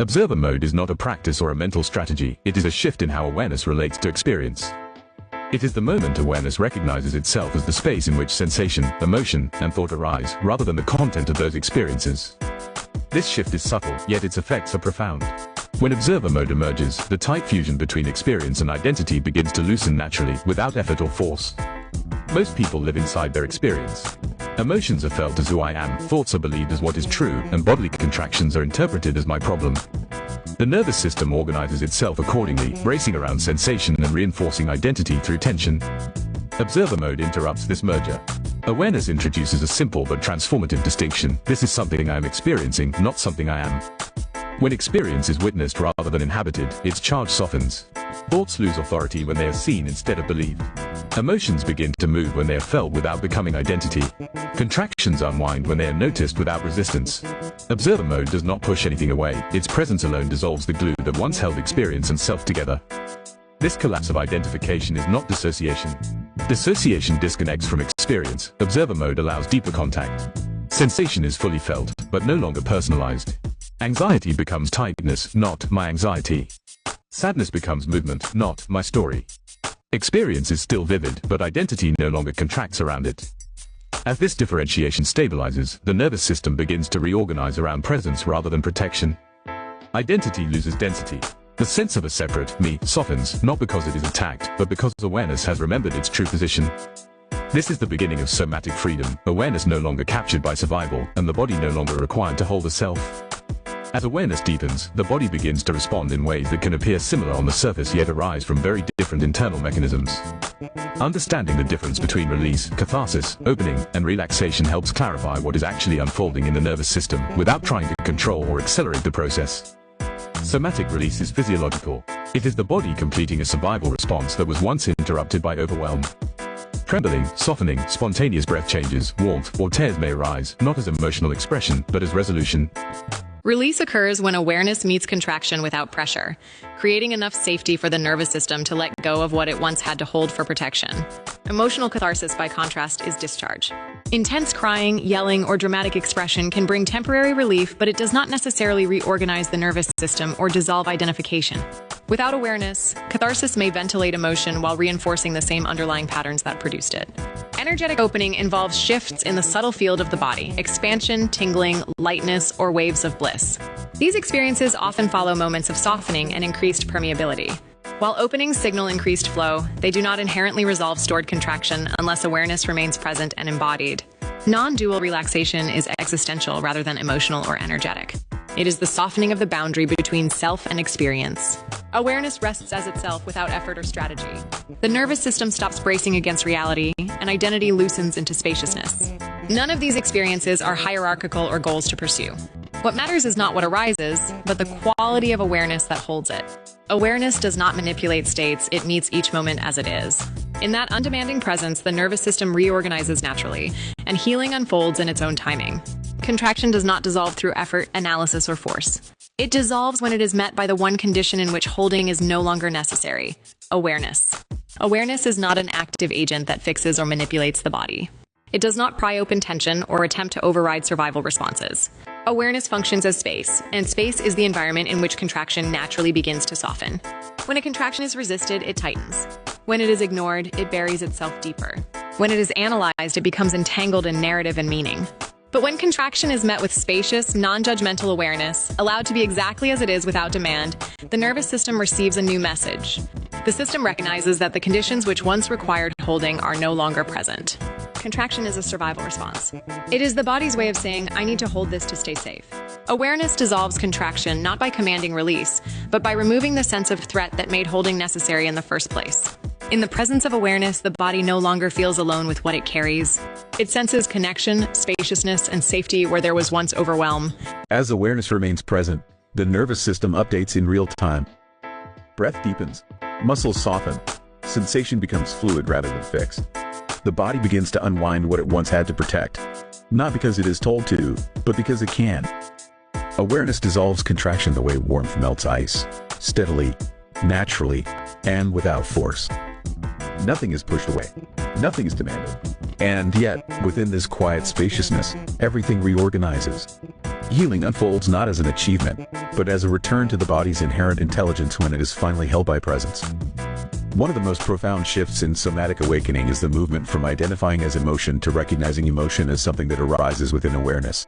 Observer mode is not a practice or a mental strategy, it is a shift in how awareness relates to experience. It is the moment awareness recognizes itself as the space in which sensation, emotion, and thought arise, rather than the content of those experiences. This shift is subtle, yet its effects are profound. When observer mode emerges, the tight fusion between experience and identity begins to loosen naturally, without effort or force. Most people live inside their experience. Emotions are felt as who I am, thoughts are believed as what is true, and bodily contractions are interpreted as my problem. The nervous system organizes itself accordingly, bracing around sensation and reinforcing identity through tension. Observer mode interrupts this merger. Awareness introduces a simple but transformative distinction. This is something I am experiencing, not something I am. When experience is witnessed rather than inhabited, its charge softens. Thoughts lose authority when they are seen instead of believed. Emotions begin to move when they are felt without becoming identity. Contractions unwind when they are noticed without resistance. Observer mode does not push anything away, its presence alone dissolves the glue that once held experience and self together. This collapse of identification is not dissociation. Dissociation disconnects from experience, observer mode allows deeper contact. Sensation is fully felt, but no longer personalized. Anxiety becomes tightness, not my anxiety. Sadness becomes movement, not my story. Experience is still vivid, but identity no longer contracts around it. As this differentiation stabilizes, the nervous system begins to reorganize around presence rather than protection. Identity loses density. The sense of a separate me softens, not because it is attacked, but because awareness has remembered its true position. This is the beginning of somatic freedom, awareness no longer captured by survival, and the body no longer required to hold the self. As awareness deepens, the body begins to respond in ways that can appear similar on the surface yet arise from very different internal mechanisms. Understanding the difference between release, catharsis, opening, and relaxation helps clarify what is actually unfolding in the nervous system, without trying to control or accelerate the process. Somatic release is physiological. It is the body completing a survival response that was once interrupted by overwhelm. Trembling, softening, spontaneous breath changes, warmth, or tears may arise, not as emotional expression, but as resolution. Release occurs when awareness meets contraction without pressure, creating enough safety for the nervous system to let go of what it once had to hold for protection. Emotional catharsis, by contrast, is discharge. Intense crying, yelling, or dramatic expression can bring temporary relief, but it does not necessarily reorganize the nervous system or dissolve identification. Without awareness, catharsis may ventilate emotion while reinforcing the same underlying patterns that produced it. Energetic opening involves shifts in the subtle field of the body, expansion, tingling, lightness, or waves of bliss. These experiences often follow moments of softening and increased permeability. While openings signal increased flow, they do not inherently resolve stored contraction unless awareness remains present and embodied. Non-dual relaxation is existential rather than emotional or energetic. It is the softening of the boundary between self and experience. Awareness rests as itself without effort or strategy. The nervous system stops bracing against reality, and identity loosens into spaciousness. None of these experiences are hierarchical or goals to pursue. What matters is not what arises, but the quality of awareness that holds it. Awareness does not manipulate states, it meets each moment as it is. In that undemanding presence, the nervous system reorganizes naturally, and healing unfolds in its own timing. Contraction does not dissolve through effort, analysis, or force. It dissolves when it is met by the one condition in which holding is no longer necessary: awareness. Awareness is not an active agent that fixes or manipulates the body. It does not pry open tension or attempt to override survival responses. Awareness functions as space, and space is the environment in which contraction naturally begins to soften. When a contraction is resisted, it tightens. When it is ignored, it buries itself deeper. When it is analyzed, it becomes entangled in narrative and meaning. But when contraction is met with spacious, non-judgmental awareness, allowed to be exactly as it is without demand, the nervous system receives a new message. The system recognizes that the conditions which once required holding are no longer present. Contraction is a survival response. It is the body's way of saying, I need to hold this to stay safe. Awareness dissolves contraction not by commanding release, but by removing the sense of threat that made holding necessary in the first place. In the presence of awareness, the body no longer feels alone with what it carries. It senses connection, spaciousness, and safety where there was once overwhelm. As awareness remains present, the nervous system updates in real time. Breath deepens, muscles soften, sensation becomes fluid rather than fixed. The body begins to unwind what it once had to protect, not because it is told to, but because it can. Awareness dissolves contraction the way warmth melts ice, steadily, naturally, and without force. Nothing is pushed away, nothing is demanded. And yet, within this quiet spaciousness, everything reorganizes. Healing unfolds not as an achievement, but as a return to the body's inherent intelligence when it is finally held by presence. One of the most profound shifts in somatic awakening is the movement from identifying as emotion to recognizing emotion as something that arises within awareness.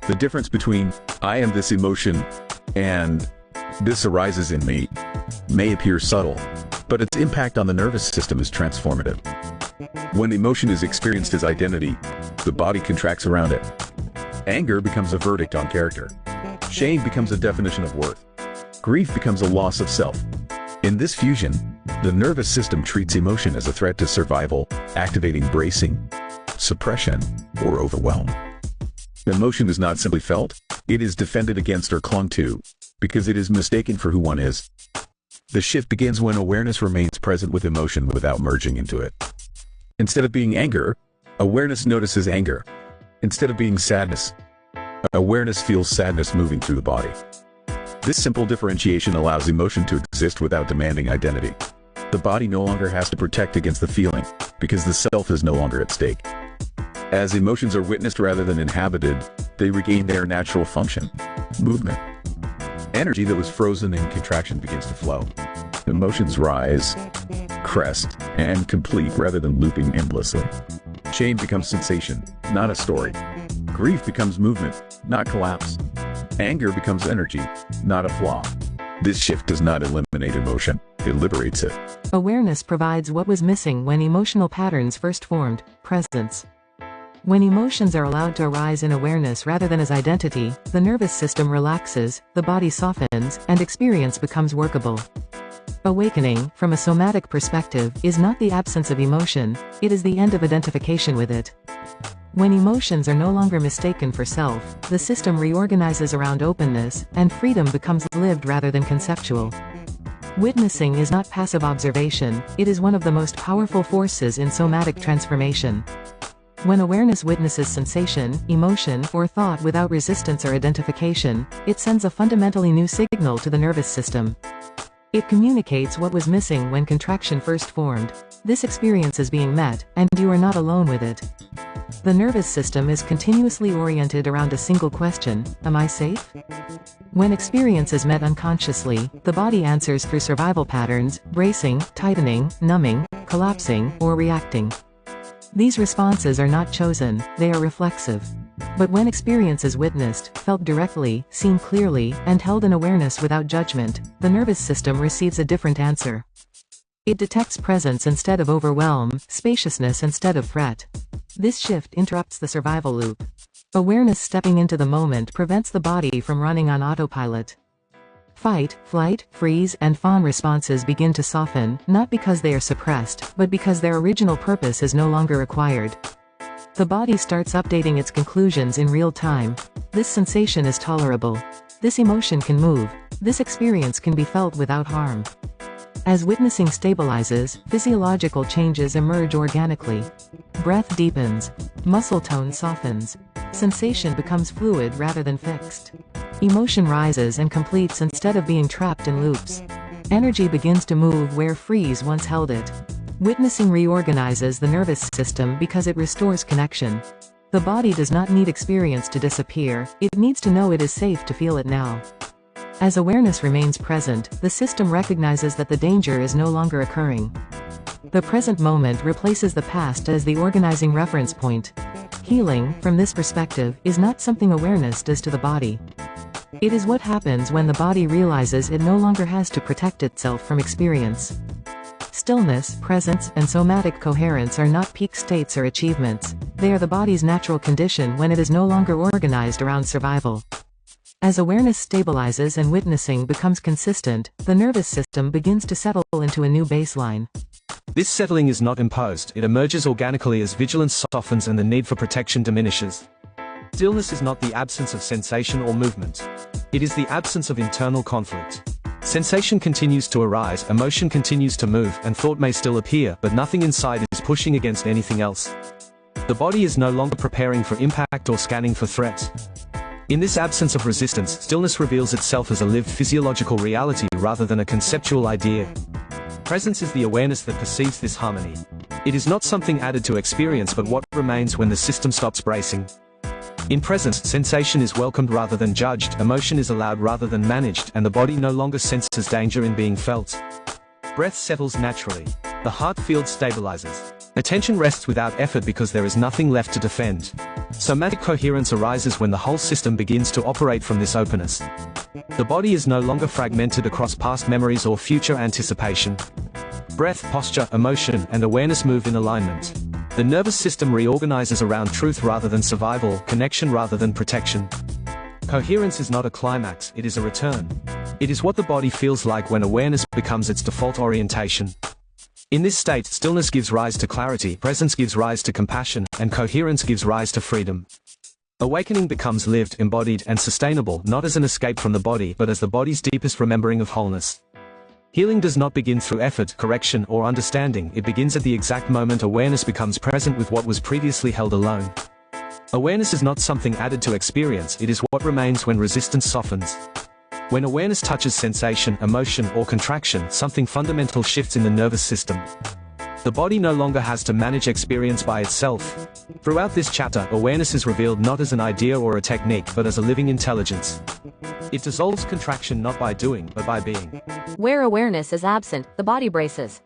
The difference between "I am this emotion" and "this arises in me" may appear subtle, but its impact on the nervous system is transformative. When emotion is experienced as identity, the body contracts around it. Anger becomes a verdict on character. Shame becomes a definition of worth. Grief becomes a loss of self. In this fusion, the nervous system treats emotion as a threat to survival, activating bracing, suppression, or overwhelm. Emotion is not simply felt, it is defended against or clung to, because it is mistaken for who one is. The shift begins when awareness remains present with emotion without merging into it. Instead of being anger, awareness notices anger. Instead of being sadness, awareness feels sadness moving through the body. This simple differentiation allows emotion to exist without demanding identity. The body no longer has to protect against the feeling, because the self is no longer at stake. As emotions are witnessed rather than inhabited, they regain their natural function: movement. Energy that was frozen in contraction begins to flow. Emotions rise, crest, and complete rather than looping endlessly. Shame becomes sensation, not a story. Grief becomes movement, not collapse. Anger becomes energy, not a flaw. This shift does not eliminate emotion, it liberates it. Awareness provides what was missing when emotional patterns first formed: presence. When emotions are allowed to arise in awareness rather than as identity, the nervous system relaxes, the body softens, and experience becomes workable. Awakening, from a somatic perspective, is not the absence of emotion, it is the end of identification with it. When emotions are no longer mistaken for self, the system reorganizes around openness, and freedom becomes lived rather than conceptual. Witnessing is not passive observation, it is one of the most powerful forces in somatic transformation. When awareness witnesses sensation, emotion, or thought without resistance or identification, it sends a fundamentally new signal to the nervous system. It communicates what was missing when contraction first formed. This experience is being met, and you are not alone with it. The nervous system is continuously oriented around a single question: am I safe? When experience is met unconsciously, the body answers through survival patterns: bracing, tightening, numbing, collapsing, or reacting. These responses are not chosen, they are reflexive. But when experience is witnessed, felt directly, seen clearly, and held in awareness without judgment, the nervous system receives a different answer. It detects presence instead of overwhelm, spaciousness instead of threat. This shift interrupts the survival loop. Awareness stepping into the moment prevents the body from running on autopilot. Fight, flight, freeze, and fawn responses begin to soften, not because they are suppressed, but because their original purpose is no longer required. The body starts updating its conclusions in real time. This sensation is tolerable. This emotion can move. This experience can be felt without harm. As witnessing stabilizes, physiological changes emerge organically. Breath deepens. Muscle tone softens. Sensation becomes fluid rather than fixed. Emotion rises and completes instead of being trapped in loops. Energy begins to move where freeze once held it. Witnessing reorganizes the nervous system because it restores connection. The body does not need experience to disappear, it needs to know it is safe to feel it now. As awareness remains present, the system recognizes that the danger is no longer occurring. The present moment replaces the past as the organizing reference point. Healing, from this perspective, is not something awareness does to the body. It is what happens when the body realizes it no longer has to protect itself from experience. Stillness, presence, and somatic coherence are not peak states or achievements. They are the body's natural condition when it is no longer organized around survival. As awareness stabilizes and witnessing becomes consistent, the nervous system begins to settle into a new baseline. This settling is not imposed, it emerges organically as vigilance softens and the need for protection diminishes. Stillness is not the absence of sensation or movement. It is the absence of internal conflict. Sensation continues to arise, emotion continues to move, and thought may still appear, but nothing inside is pushing against anything else. The body is no longer preparing for impact or scanning for threat. In this absence of resistance, stillness reveals itself as a lived physiological reality rather than a conceptual idea. Presence is the awareness that perceives this harmony. It is not something added to experience but what remains when the system stops bracing. In presence, sensation is welcomed rather than judged, emotion is allowed rather than managed, and the body no longer senses danger in being felt. Breath settles naturally. The heart field stabilizes. Attention rests without effort because there is nothing left to defend. Somatic coherence arises when the whole system begins to operate from this openness. The body is no longer fragmented across past memories or future anticipation. Breath, posture, emotion, and awareness move in alignment. The nervous system reorganizes around truth rather than survival, connection rather than protection. Coherence is not a climax, it is a return. It is what the body feels like when awareness becomes its default orientation. In this state, stillness gives rise to clarity, presence gives rise to compassion, and coherence gives rise to freedom. Awakening becomes lived, embodied, and sustainable, not as an escape from the body, but as the body's deepest remembering of wholeness. Healing does not begin through effort, correction, or understanding, it begins at the exact moment awareness becomes present with what was previously held alone. Awareness is not something added to experience, it is what remains when resistance softens. When awareness touches sensation, emotion, or contraction, something fundamental shifts in the nervous system. The body no longer has to manage experience by itself. Throughout this chapter, awareness is revealed not as an idea or a technique, but as a living intelligence. It dissolves contraction not by doing, but by being. Where awareness is absent, the body braces.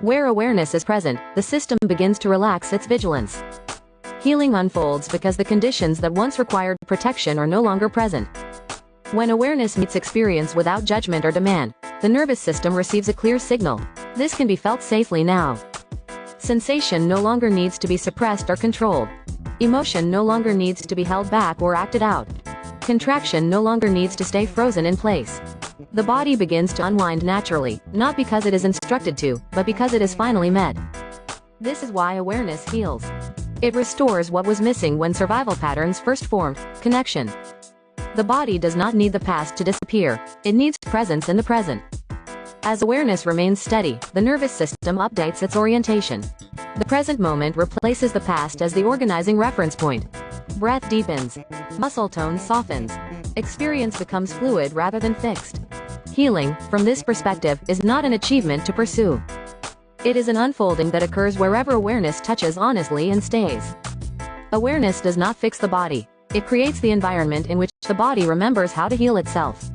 Where awareness is present, the system begins to relax its vigilance. Healing unfolds because the conditions that once required protection are no longer present. When awareness meets experience without judgment or demand, the nervous system receives a clear signal. This can be felt safely now. Sensation no longer needs to be suppressed or controlled. Emotion no longer needs to be held back or acted out. Contraction no longer needs to stay frozen in place. The body begins to unwind naturally, not because it is instructed to, but because it is finally met. This is why awareness heals. It restores what was missing when survival patterns first formed: connection. The body does not need the past to disappear, it needs presence in the present. As awareness remains steady, the nervous system updates its orientation. The present moment replaces the past as the organizing reference point. Breath deepens. Muscle tone softens. Experience becomes fluid rather than fixed. Healing, from this perspective, is not an achievement to pursue. It is an unfolding that occurs wherever awareness touches honestly and stays. Awareness does not fix the body. It creates the environment in which the body remembers how to heal itself.